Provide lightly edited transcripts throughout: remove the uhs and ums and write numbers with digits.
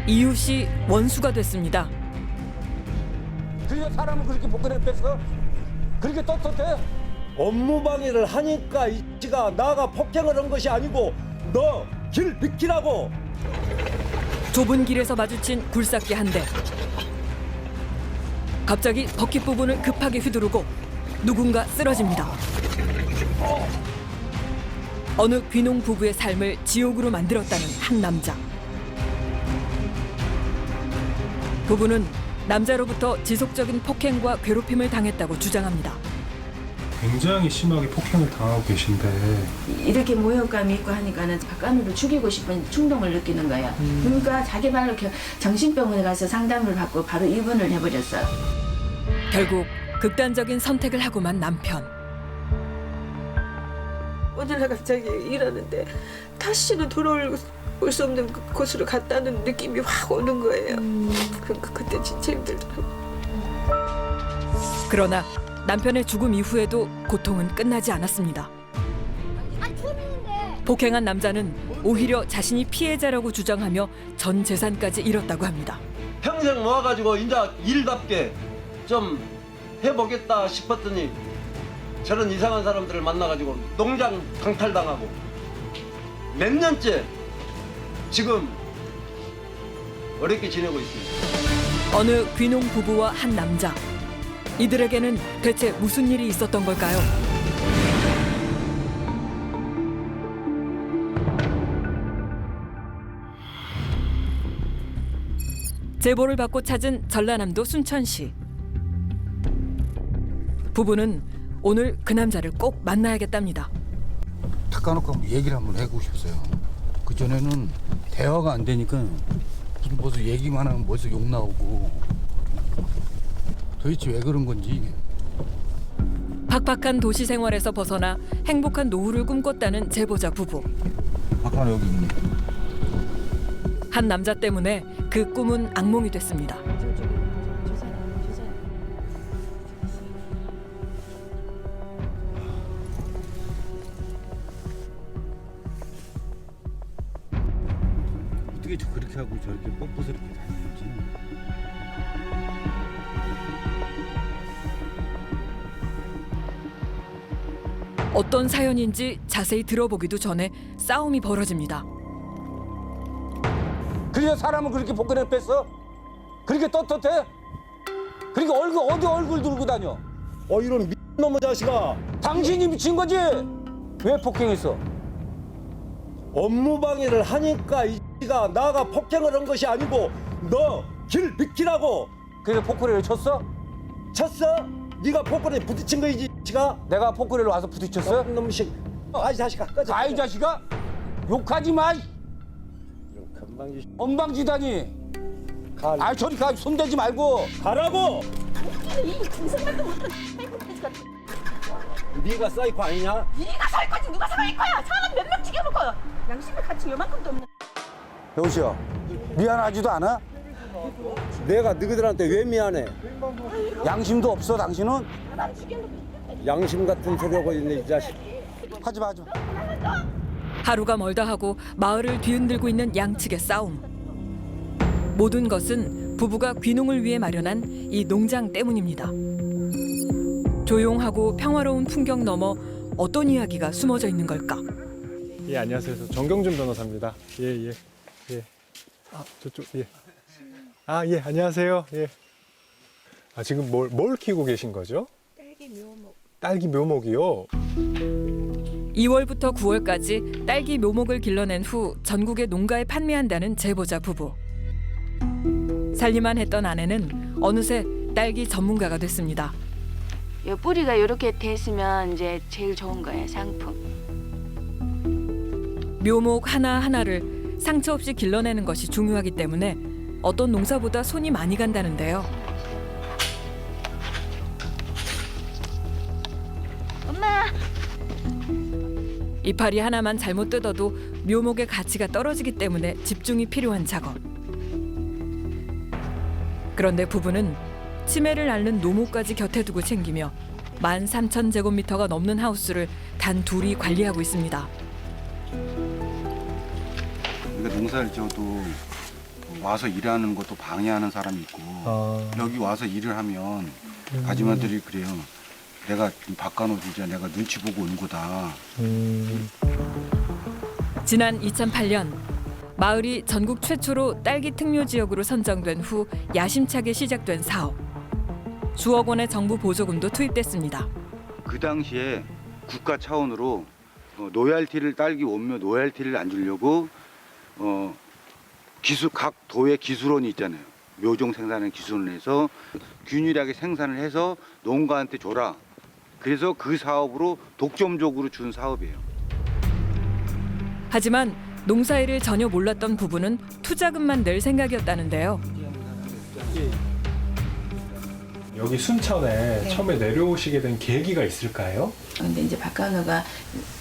이웃이 원수가 됐습니다. 그러니까 사람을 그렇게 복근에 뺐어? 그렇게 떳떳해? 업무방해를 하니까 이씨가 나가 폭행을 한 것이 아니고 너 길 비키라고. 좁은 길에서 마주친 굴삭기 한 대. 갑자기 버킷 부분을 급하게 휘두르고 누군가 쓰러집니다. 어느 귀농 부부의 삶을 지옥으로 만들었다는 한 남자. 부부는 남자로부터 지속적인 폭행과 괴롭힘을 당했다고 주장합니다. 굉장히 심하게 폭행을 당하고 계신데 이렇게 모욕감이 있고 하니까는 박간우를 죽이고 싶은 충동을 느끼는 거야. 그러니까 자기 발로 정신병원에 가서 상담을 받고 바로 입원을 해버렸어요. 결국 극단적인 선택을 하고 만 남편. 어느 날 갑자기 일하는데 다시는 돌아올 수 없는 곳으로 갔다는 느낌이 확 오는 거예요. 그때 진짜 힘들더라고요. 그러나 남편의 죽음 이후에도 고통은 끝나지 않았습니다. 폭행한 남자는 오히려 자신이 피해자라고 주장하며 전 재산까지 잃었다고 합니다. 평생 모아가지고 이제 일답게 좀 해보겠다 싶었더니 저런 이상한 사람들을 만나가지고 농장 강탈당하고 몇 년째 지금 어렵게 지내고 있습니다. 어느 귀농 부부와 한 남자. 이들에게는 대체 무슨 일이 있었던 걸까요? 제보를 받고 찾은 전라남도 순천시. 부부는 오늘 그 남자를 꼭 만나야겠답니다. 닦아놓고 한번 얘기를 한번 해보고 싶어요. 그전에는 대화가 안 되니까 무슨 얘기만 하면 벌써 욕 나오고 도대체 왜 그런 건지 이게. 팍팍한 도시 생활에서 벗어나 행복한 노후를 꿈꿨다는 제보자 부부. 아까 여기 있네. 한 남자 때문에 그 꿈은 악몽이 됐습니다. 어떻게 그렇게 하고 저렇게 뻣뻣스럽게 다니는지. 어떤 사연인지 자세히 들어보기도 전에 싸움이 벌어집니다. 그래서 사람을 그렇게 복근에 뺐어? 그렇게 떳떳해? 그렇게 어디 얼굴 들고 다녀? 이런 미친놈의 자식아. 당신이 미친 거지? 왜 폭행했어? 업무방해를 하니까 이씨가 나가 폭행을 한 것이 아니고 너 길 비키라고. 그래서 포크레를 쳤어? 쳤어? 네가 폭군에 부딪힌 거이지 이씨가. 내가 포크레로 와서 부딪혔어? 놈식. 아이 자식아 꺼져. 아이 자식아? 욕하지 마! 건방지. 엉방지다니! 가. 아 저리 가! 손대지 말고! 가라고. 네가 사이코 아니냐? 네가 살 거지 누가 살 거야. 사람 몇 명 죽여놓고 양심의 가치 요만큼도 없는. 여보세요. 미안하지도 않아? 내가 너희들한테 왜 미안해? 양심도 없어 당신은? 양심 같은 소리 하고 있네 이 자식. 하지 마. 하루가 멀다 하고 마을을 뒤흔들고 있는 양측의 싸움. 모든 것은 부부가 귀농을 위해 마련한 이 농장 때문입니다. 조용하고 평화로운 풍경 너머 어떤 이야기가 숨어져 있는 걸까? 예 안녕하세요 저 정경준 변호사입니다 예예 예. 아 저쪽 예 안녕하세요 예. 지금 뭘 키우고 계신 거죠? 딸기 묘목이요? 2월부터 9월까지 딸기 묘목을 길러낸 후 전국의 농가에 판매한다는 제보자 부부. 살림만 했던 아내는 어느새 딸기 전문가가 됐습니다. 이 뿌리가 이렇게 됐으면 이제 제일 좋은 거예요, 상품. 묘목 하나하나를 상처 없이 길러내는 것이 중요하기 때문에 어떤 농사보다 손이 많이 간다는데요. 엄마. 이파리 하나만 잘못 뜯어도 묘목의 가치가 떨어지기 때문에 집중이 필요한 작업. 그런데 부부는 치매를 앓는 노모까지 곁에 두고 챙기며 13,000제곱미터가 넘는 하우스를 단 둘이 관리하고 있습니다. 우리가 농사를 지어도 와서 일하는 것도 방해하는 사람이 있고 여기 와서 일을 하면 아줌마들이 그래요. 내가 바꿔놓은 진짜 내가 눈치 보고 온 거다. 지난 2008년 마을이 전국 최초로 딸기 특묘 지역으로 선정된 후 야심차게 시작된 사업. 수억 원의 정부 보조금도 투입됐습니다. 그 당시에 국가 차원으로 노열티를 딸기 원묘 노열티를 안 주려고 기술 각 도의 기술원이 있잖아요. 묘종 생산하는 기술원에서 균일하게 생산을 해서 농가한테 줘라. 그래서 그 사업으로 독점적으로 준 사업이에요. 하지만 농사일을 전혀 몰랐던 부부는 투자금만 낼 생각이었다는데요. 여기 순천에 처음에 내려오시게 된 계기가 있을까요? 근데 이제 박간호가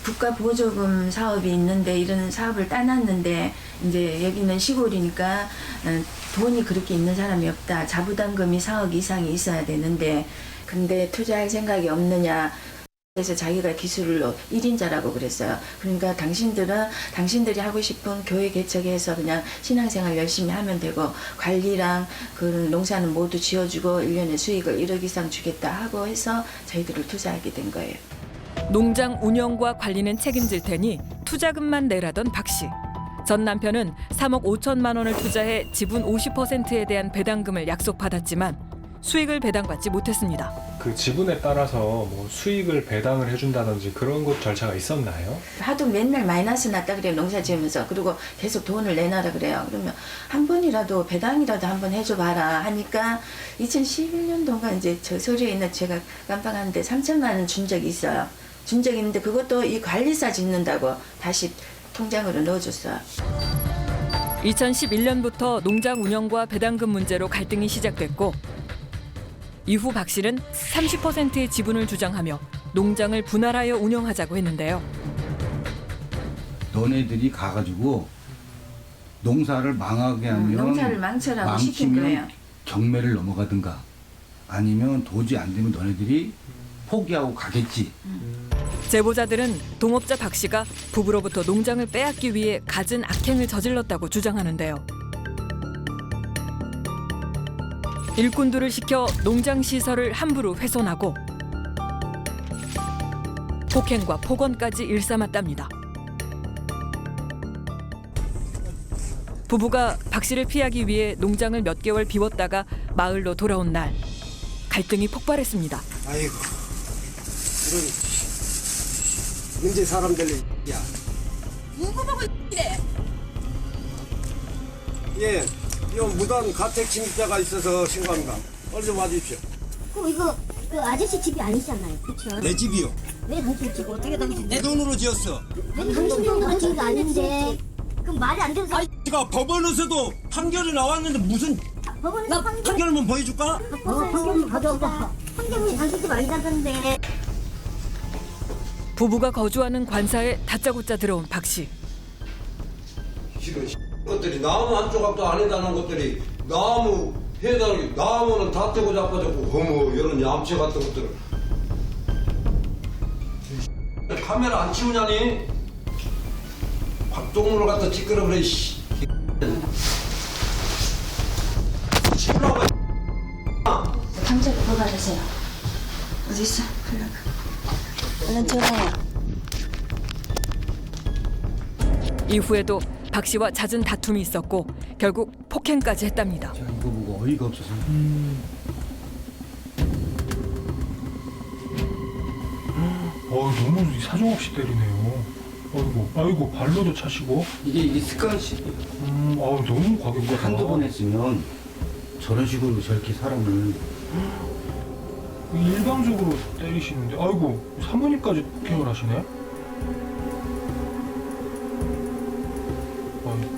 국가 보조금 사업이 있는데 이런 사업을 따놨는데 이제 여기는 시골이니까 돈이 그렇게 있는 사람이 없다. 자부담금이 4억 이상이 있어야 되는데 근데 투자할 생각이 없느냐. 그래서 자기가 기술로 1인자라고 그랬어요. 그러니까 당신들이 하고 싶은 교회 개척해서 그냥 신앙생활 열심히 하면 되고 관리랑 그 농사는 모두 지어주고 1년에 수익을 1억 이상 주겠다 하고 해서 저희들을 투자하게 된 거예요. 농장 운영과 관리는 책임질 테니 투자금만 내라던 박 씨. 전 남편은 3억 5천만 원을 투자해 지분 50%에 대한 배당금을 약속받았지만 수익을 배당받지 못했습니다. 그 지분에 따라서 뭐 수익을 배당을 해준다든지 그런 것 절차가 있었나요? 하도 맨날 마이너스 났다 그래요. 농사 지으면서. 그리고 계속 돈을 내놔라 그래요. 그러면 한 번이라도 배당이라도 한번 해줘봐라 하니까 2011년도가 이제 저 서류에 있는 제가 깜빡하는데 3천만 원 준 적이 있어요. 준 적이 있는데 그것도 이 관리사 짓는다고 다시 통장으로 넣어줬어요. 2011년부터 농장 운영과 배당금 문제로 갈등이 시작됐고 이후 박 씨는 30%의 지분을 주장하며 농장을 분할하여 운영하자고 했는데요. 너네들이 가가지고 농사를 망하게 하면 농사를 망쳐라고 시킨 망치면 거예요. 경매를 넘어가든가 아니면 도저히 안 되면 너네들이 포기하고 가겠지. 제보자들은 동업자 박 씨가 부부로부터 농장을 빼앗기 위해 갖은 악행을 저질렀다고 주장하는데요. 일꾼들을 시켜 농장 시설을 함부로 훼손하고 폭행과 폭언까지 일삼았답니다. 부부가 박 씨를 피하기 위해 농장을 몇 개월 비웠다가 마을로 돌아온 날 갈등이 폭발했습니다. 아이고 이런 문제 사람들 야 누구 보고 이래? 예, 이 무단 가택 침입자가 있어서 신고합니다. 얼른 좀 와주십시오. 그럼 이거 그 아저씨 집이 아니잖아요, 그렇죠? 내 집이요. 왜 당신 집 어떻게 당신 내 돈으로 지었어. 왜 당신 돈으로 지은 거 아닌데? 그럼 말이 안 되는 소리. 제가 법원에서도 판결이 나왔는데 무슨 법원에서 판결만 보여줄까? 판결문 가져오자. 판결문이 당신 집 아니다던데. 부부가 거주하는 관사에 다짜고짜 들어온 박 씨. 지금 것들이 나무 한 조각도 아니다는 것들이 나무 해달기 나무는 다 떼고 자빠졌고 어머 이런 얌체 같은 것들을 카메라 안 치우냐니? 박동물을 갖다 찌끄러 그래 씨. 치우라고. 감자를 더 받으세요. 어디 있어? 흘러가. 얼른 전화해. 이후에도 박 씨와 잦은 다툼이 있었고 결국 폭행까지 했답니다. 제가 이거 보고 어이가 없어서 너무 사정없이 때리네요. 아이고 발로도 차시고. 이게 습관식이에요. 너무 과격하다. 한두 번 했으면 저런 식으로 저렇게 사람을 일방적으로 때리시는데, 아이고 사모님까지 폭행을 하시네. 아이고.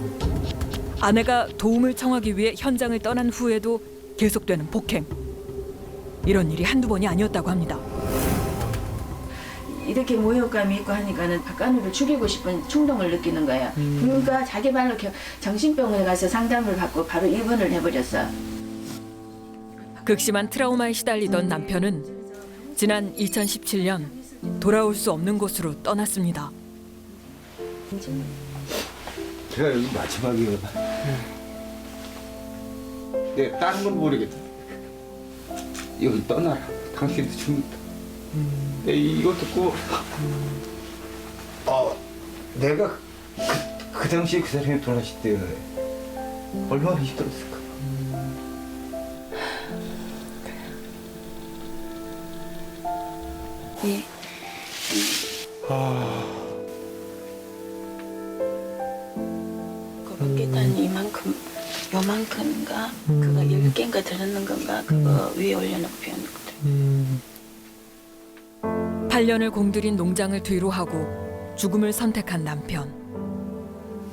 아내가 도움을 청하기 위해 현장을 떠난 후에도 계속되는 폭행. 이런 일이 한두 번이 아니었다고 합니다. 이렇게 모욕감이 있고 하니까는 박간호를 죽이고 싶은 충동을 느끼는 거예요. 그러니까 자기 발로 정신병원에 가서 상담을 받고 바로 입원을 해버렸어요. 극심한 트라우마에 시달리던 남편은 지난 2017년 돌아올 수 없는 곳으로 떠났습니다. 제가 여기 마지막이에요. 내가 다른 건 모르겠다. 여기 떠나라. 당신도 죽는다. 이거 듣고 내가 그 당시에 그 사람이 돌아가실 때 얼마나 힘들었을까. 예. 그 계단이 이만큼 요만큼인가 그거 10개인가 들었는 건가 그거 위에 올려놓고 배워놓거든. 8년을 공들인 농장을 뒤로 하고 죽음을 선택한 남편.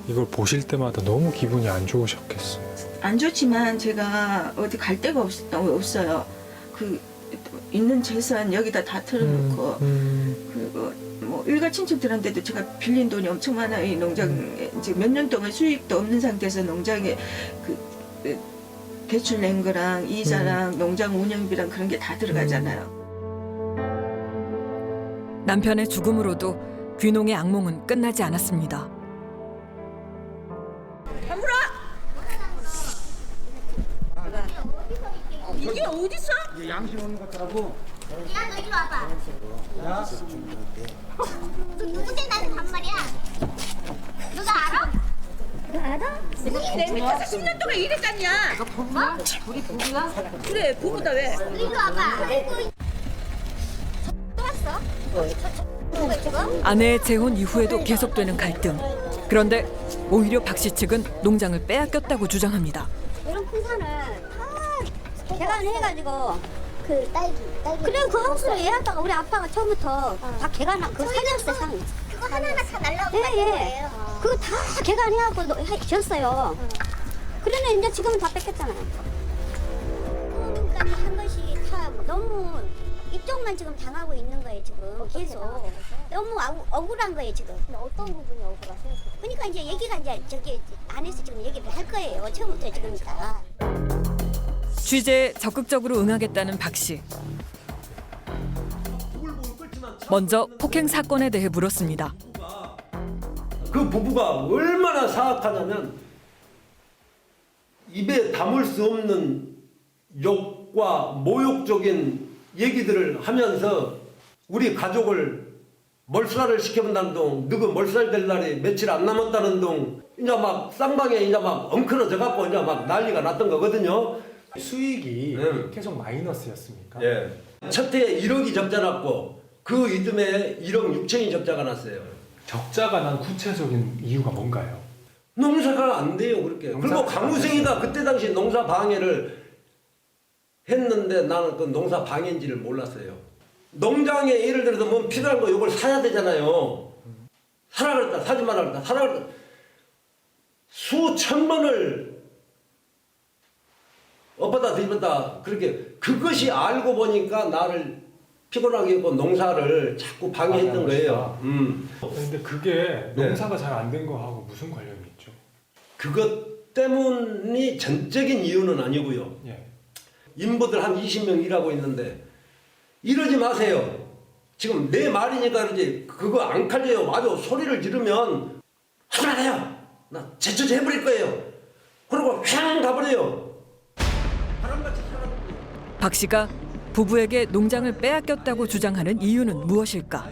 이걸 보실 때마다 너무 기분이 안 좋으셨겠어요. 안 좋지만 제가 어디 갈 데가 없어요. 그 있는 재산 여기다 다 털어놓고 그리고 뭐 일가 친척들한테도 제가 빌린 돈이 엄청 많아요. 이 농장에 이제 몇 년 동안 수익도 없는 상태에서 농장에 그 대출 낸 거랑 이자랑 농장 운영비랑 그런 게 다 들어가잖아요. 남편의 죽음으로도 귀농의 악몽은 끝나지 않았습니다. 이게 어딨어? 양심 없는 것 같더라고. 야, 너 이리 와봐. 너 누군데 나한테 반말이야? 너 나 알아? 너 알아? 내 밑에서 10년 동안 일했잖냐? 뭐? 우리 부부야? 그래 부부다 왜? 너 이리 와봐. 또 왔어? 누가 지금? 아내의 재혼 이후에도 계속되는 갈등. 그런데 오히려 박 씨 측은 농장을 빼앗겼다고 주장합니다. 이런 큰 산을 다 개간해가지고 그 딸기 그래 그 홍수를 얘 아빠가 우리 아빠가 처음부터 다 개간하고 그 사줬어 산 그거 하나하나 다 날라오고 거예요. 그거 다 개간해갖고 줬어요. 그러면 이제 지금은 다 뺏겼잖아요. 그러니까 한 것이 다 너무 이쪽만 지금 당하고 있는 거예요 지금 계속 너무 억울한 거예요 지금. 근데 어떤 부분이 억울하세요? 그러니까 이제 얘기가 이제 저기 안에서 지금 얘기를 할 거예요 처음부터 지금부터. 취재에 적극적으로 응하겠다는 박 씨. 먼저 폭행 사건에 대해 물었습니다. 그 부부가 얼마나 사악하냐면 입에 담을 수 없는 욕과 모욕적인 얘기들을 하면서 우리 가족을 몰살을 시켜본다는 둥, 누구 몰살 될 날이 며칠 안 남았다는 둥, 이제 막 쌍방에 이제 막 엉클어져 갖고 이제 막 난리가 났던 거거든요. 수익이 네. 계속 마이너스였습니까? 예. 첫 해에 1억이 적자 났고 그 이듬해 1억 6천이 적자가 났어요. 적자가 난 구체적인 이유가 뭔가요? 농사가 안 돼요 그렇게. 그리고 강우생이가 그때 당시 농사 방해를 했는데 나는 그 농사 방해인지를 몰랐어요. 농장에 예를 들어서 뭐 필요한 거 이걸 사야 되잖아요. 사라 그랬다 사지 마라 그랬다 사라 그랬다 수천 번을 엎었다 뒤집었다 그렇게 그것이 알고 보니까 나를 피곤하게 했고 농사를 자꾸 방해했던 거예요. 근데 그게 농사가 잘 안 된 거하고 무슨 관련이 있죠? 그것 때문이 전적인 이유는 아니고요. 예. 인부들 한 20명 일하고 있는데 이러지 마세요. 지금 내 말이니까 그러지 그거 안 칼려요. 아주 소리를 지르면 하지 말아요. 나 제초제 해버릴 거예요. 그리고 휙 가버려요. 바람같이 살아도 박 씨가 부부에게 농장을 빼앗겼다고 주장하는 이유는 무엇일까?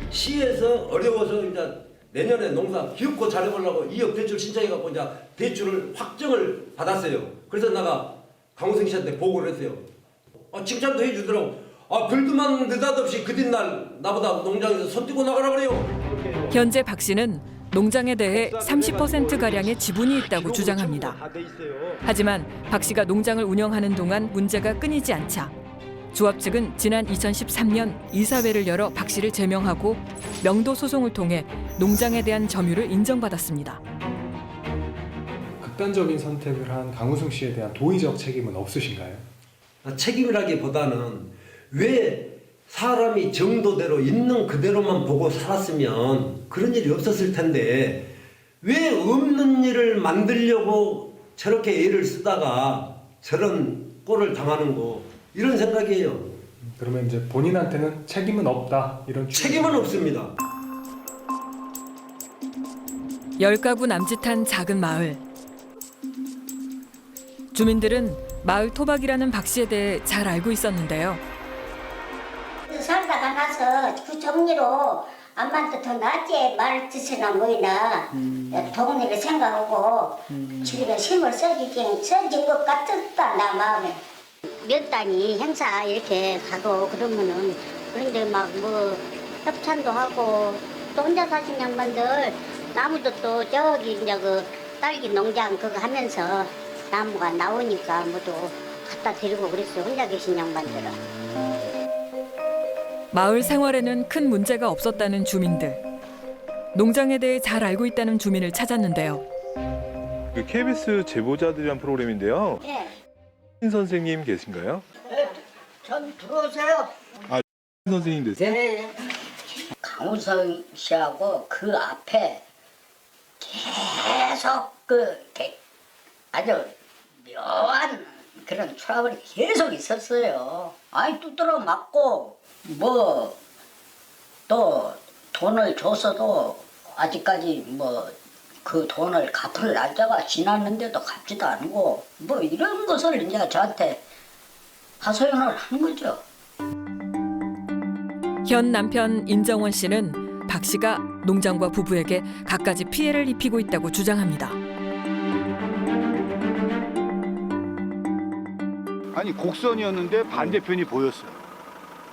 시에서 어려워서 이제 내년에 농사 기업고 잘해보려고 2억 대출 신청해갖고 이제 대출을 확정을 받았어요. 그래서 내가 강호성 씨한테 보고를 했어요. 칭찬도 해주더라고. 글도만 느닷없이 그 뒷날 나보다 농장에서 손 떼고 나가라 그래요. 현재 박 씨는 농장에 대해 30%가량의 지분이 있다고 주장합니다. 하지만 박 씨가 농장을 운영하는 동안 문제가 끊이지 않자 조합 측은 지난 2013년 이사회를 열어 박 씨를 제명하고 명도 소송을 통해 농장에 대한 점유를 인정받았습니다. 극단적인 선택을 한 강우승 씨에 대한 도의적 책임은 없으신가요? 책임이라기보다는 왜 사람이 정도대로 있는 그대로만 보고 살았으면 그런 일이 없었을 텐데 왜 없는 일을 만들려고 저렇게 애를 쓰다가 저런 꼴을 당하는 거 이런 생각이에요. 그러면 이제 본인한테는 책임은 없다 이런 책임은 없습니다. 10가구 남짓한 작은 마을. 주민들은 마을 토박이라는 박 씨에 대해 잘 알고 있었는데요. 살다가 나서 그 정리로 암만도 더 낫지 말짓이나 뭐이나 동네를 생각하고 지금 힘을 써진 것 같았다 나 마음에. 몇 단위 행사 이렇게 가고 그러면은 그런데 막 뭐 협찬도 하고 또 혼자 사신 양반들 나무도 또 저기 이제 그 딸기 농장 그거 하면서 나무가 나오니까 모두 갖다 드리고 그랬어요. 혼자 계신 양반들은. 마을 생활에는 큰 문제가 없었다는 주민들. 농장에 대해 잘 알고 있다는 주민을 찾았는데요. 그 KBS 제보자들이란 프로그램인데요. 예. 신 선생님 계신가요? 전 들어오세요. 신 선생님 되세요? 네. 강우성 씨하고 그 앞에 계속 아주 묘한 그런 트러블이 계속 있었어요. 아니 두드러 맞고 뭐 또 돈을 줬어도 아직까지 뭐 그 돈을 갚을 날짜가 지났는데도 갚지도 않고 뭐 이런 것을 이제 저한테 하소연을 하는 거죠. 현 남편 임정원 씨는 박 씨가 농장과 부부에게 갖가지 피해를 입히고 있다고 주장합니다. 아니 곡선이었는데 반대편이 보였어요.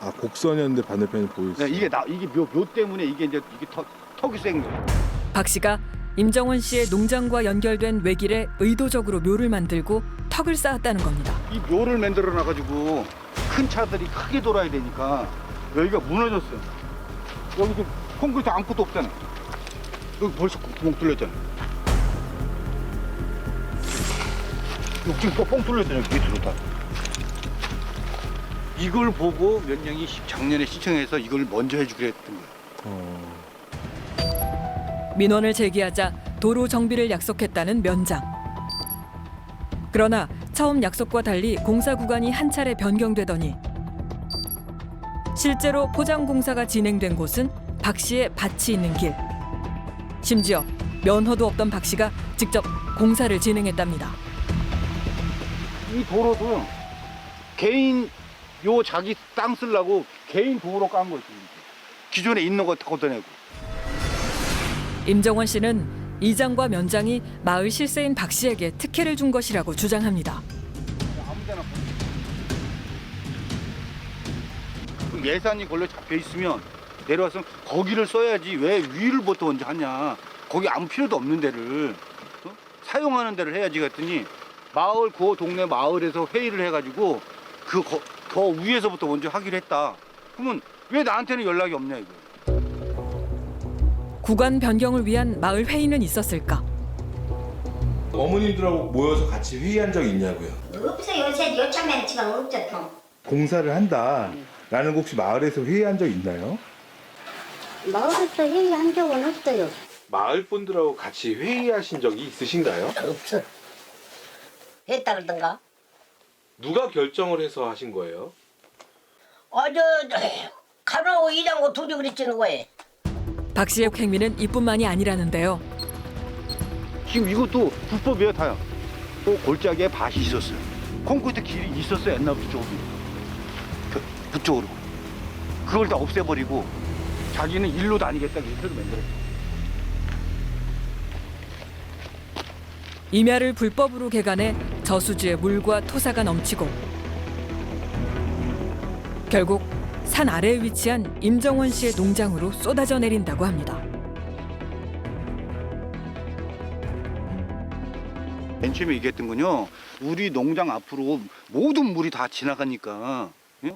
아, 곡선이었는데 반대편이 보였어요. 네, 이게 묘 때문에 이게 턱이 센 거예요. 박 씨가 임정원 씨의 농장과 연결된 외길에 의도적으로 묘를 만들고 턱을 쌓았다는 겁니다. 이 묘를 만들어 놔가지고 큰 차들이 크게 돌아야 되니까 여기가 무너졌어요. 여기 지금 콘크리트 아무것도 없잖아요. 여기 벌써 구멍 뚫렸잖아요. 여기 지금 뻥 뚫렸잖아요. 밑으로 다. 이걸 보고 몇 명이 작년에 시청해서 이걸 먼저 해주기로 했던 거예요. 민원을 제기하자 도로 정비를 약속했다는 면장. 그러나 처음 약속과 달리 공사 구간이 한 차례 변경되더니 실제로 포장 공사가 진행된 곳은 박 씨의 밭이 있는 길. 심지어 면허도 없던 박 씨가 직접 공사를 진행했답니다. 이 도로도 개인 자기 땅 쓰려고 개인 도로 깐 거죠. 기존에 있는 거 다 걷어내고. 임정원 씨는 이장과 면장이 마을 실세인 박 씨에게 특혜를 준 것이라고 주장합니다. 아무데나 그 예산이 걸려 잡혀 있으면 내려와서 거기를 써야지 왜 위를부터 먼저 하냐. 거기 아무 필요도 없는 데를 사용하는 데를 해야지 그랬더니 마을 그 동네 마을에서 회의를 해가지고 그 위에서부터 먼저 하기로 했다. 그러면 왜 나한테는 연락이 없냐 이거. 구간 변경을 위한 마을 회의는 있었을까? 어머님들하고 모여서 같이 회의한 적 있냐고요? 없어요. 요참에는 지금 없죠. 공사를 한다라는 거 혹시 마을에서 회의한 적 있나요? 마을에서 회의한 적은 없어요. 마을 분들하고 같이 회의하신 적이 있으신가요? 없어. 했다 그러던가. 누가 결정을 해서 하신 거예요? 가나고 이장고 둘이 그랬지 누구에. 박 씨의 행위는 이뿐만이 아니라는데요. 지금 이것도 불법이에요 다요. 또 골짜기에 밭이 있었어요. 콘크리트 길이 있었어요 옛날부터 조금. 그쪽으로. 그걸 다 없애버리고 자기는 일로 다니겠다 이렇게 만들었어요. 임야를 불법으로 개간해 저수지에 물과 토사가 넘치고 결국 산 아래에 위치한 임정원 씨의 농장으로 쏟아져 내린다고 합니다. 맨 처음에 얘기했던 건요. 우리 농장 앞으로 모든 물이 다 지나가니까 예?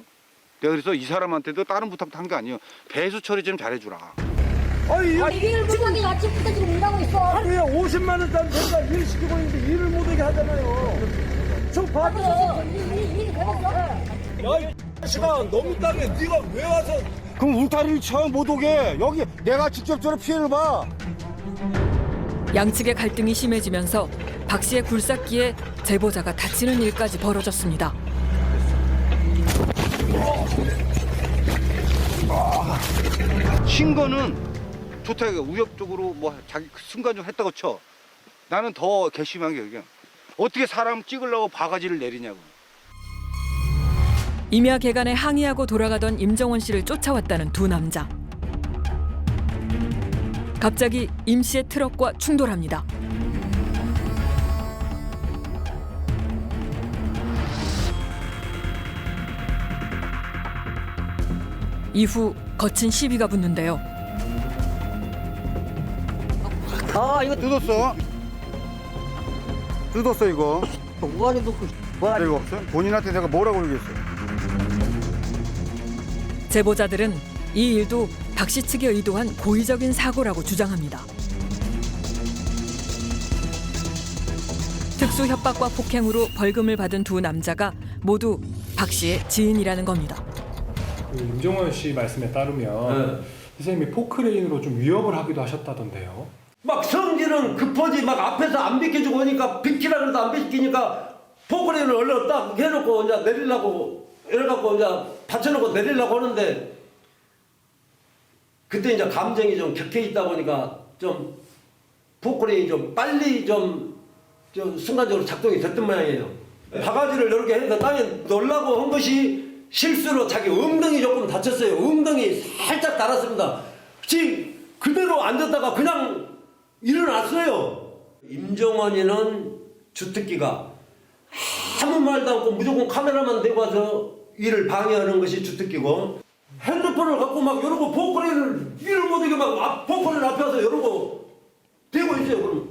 내가 그래서 이 사람한테도 다른 부탁도 한 게 아니에요. 배수 처리 좀 잘해주라. 일을 못하게 아침부터 지금 일하고 있어. 하루에 50만 원짜리 내가 일 시키고 있는데 일을 못하게 하잖아요. 저 봐도 일이 되겠어? 야, 시간 너무 땅에 네가 왜 와서? 그럼 울타리를 쳐 못 오게. 여기 내가 직접적으로 피해를 봐. 양측의 갈등이 심해지면서 박 씨의 굴삭기에 제보자가 다치는 일까지 벌어졌습니다. 신고는 좋다 이거. 우협적으로 뭐 자기 순간적으로 했다고 쳐. 나는 더 괘씸한 게 여기야. 어떻게 사람 찍으려고 바가지를 내리냐고. 임야 개간에 항의하고 돌아가던 임정원 씨를 쫓아왔다는 두 남자. 갑자기 임 씨의 트럭과 충돌합니다. 이후 거친 시비가 붙는데요. 이거 뜯었어. 뜯었어 이거. 뭐하니 놓고 이거 없어? 본인한테 내가 뭐라고 그러겠어? 제보자들은 이 일도 박 씨 측이 의도한 고의적인 사고라고 주장합니다. 특수 협박과 폭행으로 벌금을 받은 두 남자가 모두 박 씨의 지인이라는 겁니다. 그 임종원 씨 말씀에 따르면 선생님이 포크레인으로 좀 위협을 하기도 하셨다던데요. 막 성질은 급하지 막 앞에서 안 비켜주고 오니까 비키라 그래도 안 비키니까 포크레인을 얼른 딱 해놓고 이제 내리려고 이래갖고 이제 받쳐놓고 내리려고 하는데 그때 이제 감정이 좀 격해 있다 보니까 좀 포크레인이 좀 빨리 좀 순간적으로 작동이 됐던 모양이에요. 바가지를 이렇게 해서 땅에 넣으려고 한 것이 실수로 자기 엉덩이 조금 다쳤어요. 엉덩이 살짝 달았습니다. 그대로 앉았다가 그냥 일어났어요. 임정원이는 주특기가 아무 말도 않고 무조건 카메라만 대고 와서 일을 방해하는 것이 주특기고 핸드폰을 갖고 막 이러고 포크레인을 일을 못하게 막 포크레인 앞에 와서 이러고 대고 있어요. 그럼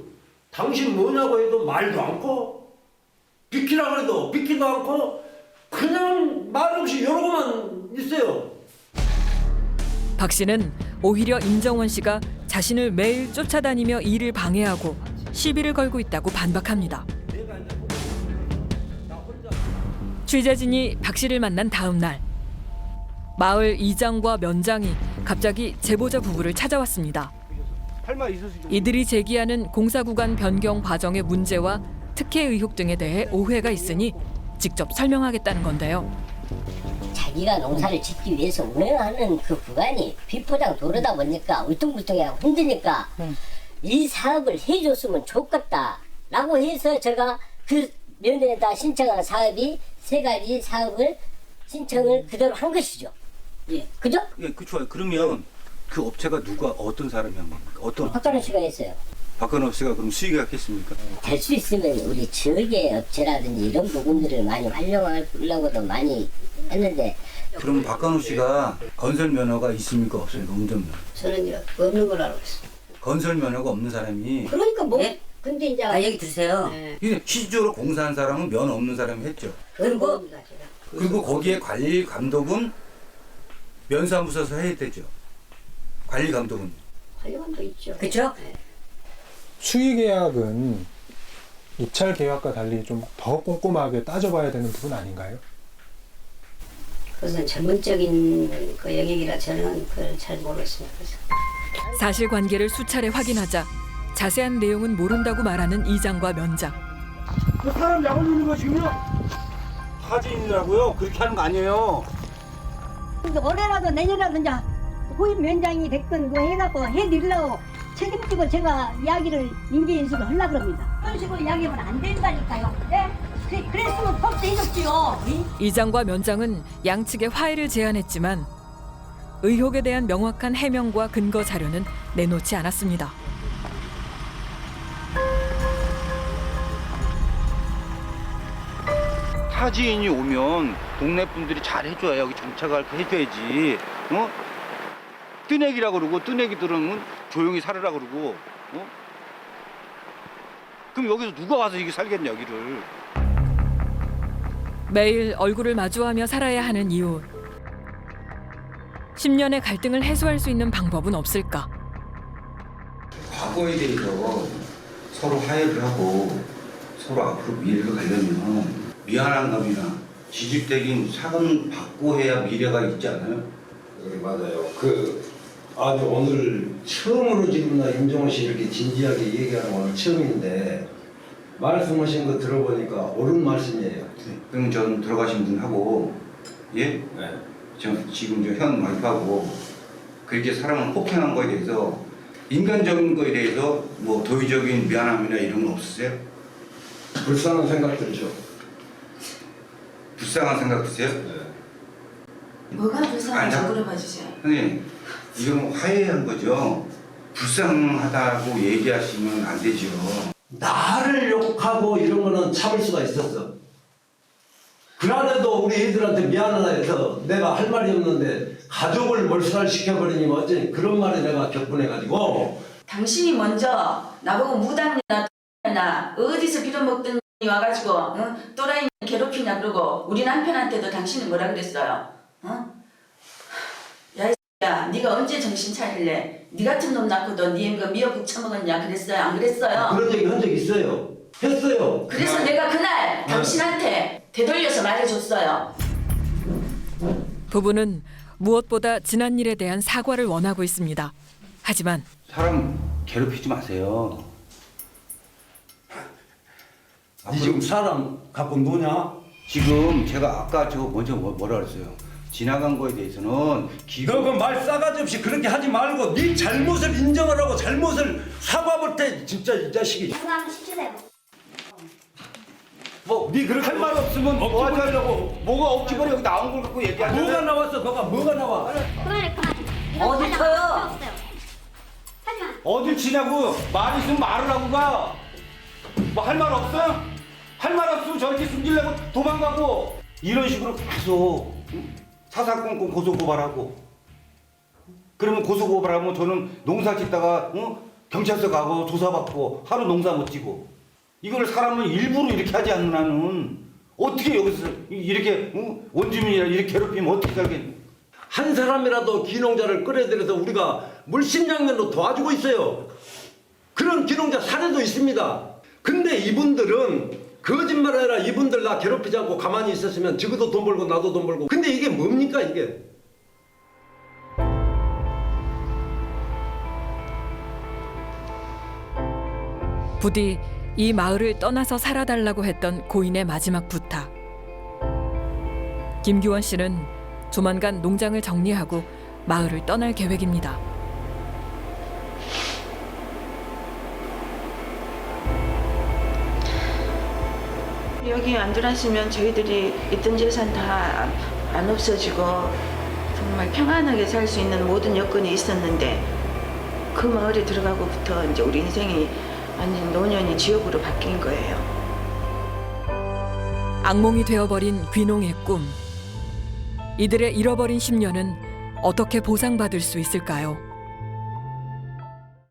당신 뭐냐고 해도 말도 않고 비키라 그래도 비키도 않고 그냥 말 없이 이러고만 있어요. 박 씨는 오히려 임정원 씨가 자신을 매일 쫓아다니며 일을 방해하고 시비를 걸고 있다고 반박합니다. 취재진이 박 씨를 만난 다음 날 마을 이장과 면장이 갑자기 제보자 부부를 찾아왔습니다. 이들이 제기하는 공사구간 변경 과정의 문제와 특혜 의혹 등에 대해 오해가 있으니 직접 설명하겠다는 건데요. 자기가 농사를 짓기 위해서 운행하는 그 구간이 비포장 도로다 보니까 울퉁불퉁하고 힘드니까 이 사업을 해줬으면 좋겠다라고 해서 제가 그 면에다 신청한 사업이 3가지 사업을 신청을 그대로 한 것이죠. 예, 그죠? 예, 그렇죠. 그러면 그 업체가 누가 어떤 사람이 한 겁니까? 어떤? 박관호 씨가 했어요. 박근호 씨가 그럼 수익이 했겠습니까? 될 수 있으면 우리 지역의 업체라든지 이런 부분들을 많이 활용하려고도 많이 했는데. 그럼 박근호 씨가 건설 면허가 있습니까? 없습니까? 운전면허. 저는 없는 걸로 알고 있어요. 건설 면허가 없는 사람이. 그러니까 뭐. 네? 근데 이제. 얘기 들으세요. 네. 실질적으로 공사한 사람은 면허 없는 사람이 했죠. 그리고 거기에 관리 감독은 면사무소에서 해야 되죠. 관리 감독은. 관리 감독 있죠. 그렇죠? 네. 수의 계약은 입찰 계약과 달리 좀 더 꼼꼼하게 따져봐야 되는 부분 아닌가요? 그것은 전문적인 그 영역이라 저는 그걸 잘 모르겠습니다. 그래서. 사실관계를 수차례 확인하자 자세한 내용은 모른다고 말하는 이장과 면장. 그 사람 약 올리는 거 지금요? 타지인이라고요? 그렇게 하는 거 아니에요. 올해라도 내년이라도 이제 후임 면장이 됐건 뭐 해갖고 해드리려고 책임지고 제가 이야기를 인계인수를 하려고 합니다. 그런 식으로 이야기하면 안 된다니까요. 네? 그랬으면 법도 해줬지요. 이장과 면장은 양측의 화해를 제안했지만 의혹에 대한 명확한 해명과 근거 자료는 내놓지 않았습니다. 타지인이 오면 동네 분들이 잘 해줘야 여기 정착을 해줘야지. 어? 뜨내기라 그러고 뜨내기들은 조용히 살으라 그러고. 어? 그럼 여기서 누가 와서 이게 살겠냐 여기를. 매일 얼굴을 마주하며 살아야 하는 이웃. 10년의 갈등을 해소할 수 있는 방법은 없을까? 과거에 대해서 서로 화해를 하고 서로 앞으로 미래를 가려면 미안한 감이나 지집대긴 사과는 받고 해야 미래가 있지 않아요? 네, 맞아요. 아니 오늘 처음으로 지금 나 임종원 씨 이렇게 진지하게 얘기하는 건 처음인데 말씀하신 거 들어보니까 옳은 말씀이에요. 네. 그럼 전 들어가신 분 하고 예? 네. 지금 저 현 와이프하고 그렇게 사람을 폭행한 거에 대해서 인간적인 거에 대해서 뭐 도의적인 미안함이나 이런 건 없으세요? 불쌍한 생각 들죠. 불쌍한 생각 드세요? 뭐가 불쌍한지 아니요. 물어봐 주세요. 선생님, 이건 화해한 거죠. 불쌍하다고 얘기하시면 안 되죠. 나를 욕하고 이런 거는 참을 수가 있었어. 그날에도 우리 애들한테 미안하다 해서 내가 할 말이 없는데 가족을 몰살시켜버리니 어쩌니 그런 말에 내가 격분해가지고 당신이 먼저 나보고 무당이나 어디서 빌어먹더니 와가지고 또라이 괴롭히냐 그러고 우리 남편한테도 당신이 뭐라 그랬어요? 야, 이 X야, 네가 언제 정신 차릴래? 네 같은 놈 낳고도 네 미역국 처먹었냐 그랬어요? 안 그랬어요? 그런 얘기 한 적 있어요. 했어요. 그래서 내가 그날 당신한테 되돌려서 말해줬어요. 부부는 무엇보다 지난 일에 대한 사과를 원하고 있습니다. 하지만 사람 괴롭히지 마세요. 니 지금 사람 갖고 노냐? 지금 제가 아까 저 먼저 뭐라 그랬어요? 지나간 거에 대해서는 너 그 말 싸가지 없이 그렇게 하지 말고 네 잘못을 인정을 하고 잘못을 사과 볼 때 진짜 이 자식이 사과 한번 시키세요. 네 그렇게 할 말 없으면 뭐 하려고 뭐가 억지거리 여기 나온 걸 갖고 얘기하는 뭐가 나왔어? 뭐가 나와? 그만해 그만. 어디 쳐요? 하지마. 어딜 치냐고 말 있으면 말을 하고 가. 뭐 할 말 없어? 할 말 없으면 저렇게 숨기려고 도망가고 이런 식으로 계속 사사건건 고소고발하고 그러면 고소고발하면 저는 농사 짓다가 경찰서 가고 조사받고 하루 농사 못 지고 이걸 사람은 일부러 이렇게 하지 않는 한은 어떻게 여기서 이렇게 원주민이라 이렇게 괴롭히면 어떻게 살겠니? 한 사람이라도 귀농자를 끌어들여서 우리가 물심양면으로 도와주고 있어요. 그런 귀농자 사례도 있습니다. 근데 이분들은 거짓말을 해라. 이분들 나 괴롭히지 않고 가만히 있었으면 지구도 돈 벌고 나도 돈 벌고. 근데 이게 뭡니까 이게? 부디 이 마을을 떠나서 살아달라고 했던 고인의 마지막 부탁. 김규원 씨는 조만간 농장을 정리하고 마을을 떠날 계획입니다. 여기 안 들어왔으면 저희들이 있던 재산 다 안 없어지고 정말 평안하게 살 수 있는 모든 여건이 있었는데 그 마을에 들어가고부터 이제 우리 인생이 완전 노년이 지옥으로 바뀐 거예요. 악몽이 되어버린 귀농의 꿈. 이들의 잃어버린 10년은 어떻게 보상받을 수 있을까요?